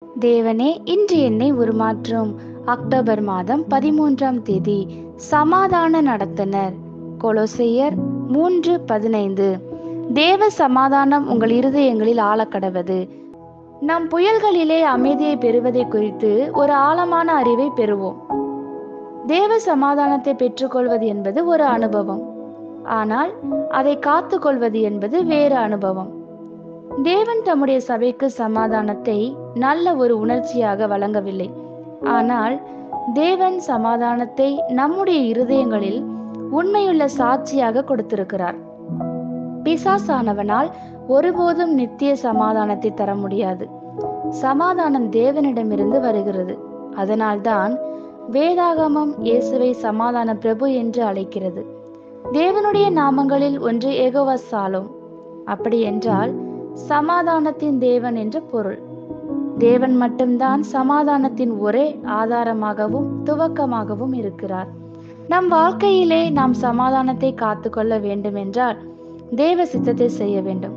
தேவனே, இன்று என்னை உருமாற்றும். அக்டோபர் மாதம் 13ஆம் தேதி. சமாதான நடத்துனர். கொலோசையர் 3:15. தேவ சமாதானம் உங்கள் இருதயங்களில் ஆழக்கடவது. நம் புயல்களிலே அமைதியை பெறுவதை குறித்து ஒரு ஆழமான அறிவை பெறுவோம். தேவ சமாதானத்தை பெற்றுக்கொள்வது என்பது ஒரு அனுபவம். ஆனால் அதை காத்துக்கொள்வது என்பது வேறு அனுபவம். தேவன் தம்முடைய சபைக்கு சமாதானத்தை நல்ல ஒரு உணர்ச்சியாக வழங்கவில்லை. ஆனால் தேவன் சமாதானத்தை நம்முடைய இருதயங்களில் உண்மையுள்ள சாட்சியாக கொடுத்திருக்கிறார். பிசாசானவனால் ஒருபோதும் நித்திய சமாதானத்தை தர முடியாது. சமாதானம் தேவனிடமிருந்து வருகிறது. அதனால்தான் வேதாகமம் இயேசுவை சமாதான பிரபு என்று அழைக்கிறது. தேவனுடைய நாமங்களில் ஒன்று யெகோவா சாலோம். அப்படி என்றால் சமாதானத்தின் தேவன் என்று பொருள். தேவன் மட்டும்தான் சமாதானத்தின் ஒரே ஆதாரமாகவும் துவக்கமாகவும் இருக்கிறார். நம் வாழ்க்கையிலே நாம் சமாதானத்தை காத்துக்கொள்ள வேண்டும் என்றால் தேவ சித்தத்தை செய்ய வேண்டும்.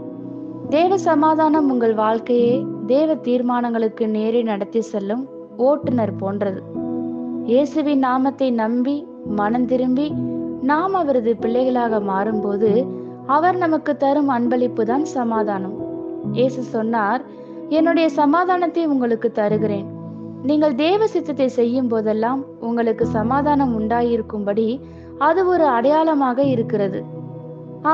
தேவ சமாதானம் உங்கள் வாழ்க்கையை தேவ தீர்மானங்களுக்கு நேரே நடத்தி செல்லும் ஓட்டுநர் போன்றது. இயேசுவின் நாமத்தை நம்பி மனம் திரும்பி நாம் அவரது பிள்ளைகளாக மாறும்போது அவர் நமக்கு தரும் அன்பளிப்பு தான் சமாதானம். இயேசு சொன்னார், என்னுடைய சமாதானத்தை உங்களுக்கு தருகிறேன். நீங்கள் தேவ சித்தத்தை செய்யும் போதெல்லாம் உங்களுக்கு சமாதானம் உண்டாயிருக்கும்படி அது ஒரு அடையாளமாக இருக்கிறது.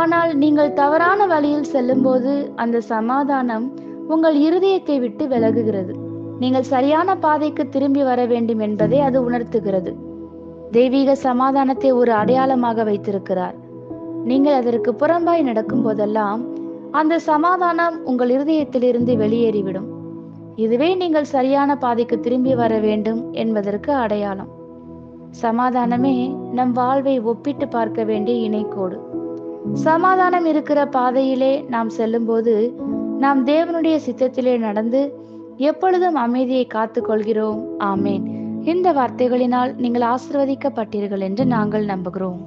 ஆனால் நீங்கள் தவறான வழியில் செல்லும்போது அந்த சமாதானம் உங்கள் இருதயத்தை விட்டு விலகுகிறது. நீங்கள் சரியான பாதைக்கு திரும்பி வர வேண்டும் என்பதை அது உணர்த்துகிறது. தெய்வீக சமாதானத்தை ஒரு அடையாளமாக வைத்திருக்கிறார். நீங்கள் அதற்கு புறம்பாய் நடக்கும் போதெல்லாம் அந்த சமாதானம் உங்கள் இருதயத்திலிருந்து வெளியேறிவிடும். இதுவே நீங்கள் சரியான பாதைக்கு திரும்பி வர வேண்டும் என்பதற்கு அடையாளம். சமாதானமே நம் வாழ்வை ஒப்பிட்டு பார்க்க வேண்டிய இணைக்கோடு. சமாதானம் இருக்கிற பாதையிலே நாம் செல்லும்போது நாம் தேவனுடைய சித்தத்திலே நடந்து எப்பொழுதும் அமைதியை காத்துக் கொள்கிறோம். ஆமேன். இந்த வார்த்தைகளினால் நீங்கள் ஆசீர்வதிக்கப்பட்டீர்கள் என்று நாங்கள் நம்புகிறோம்.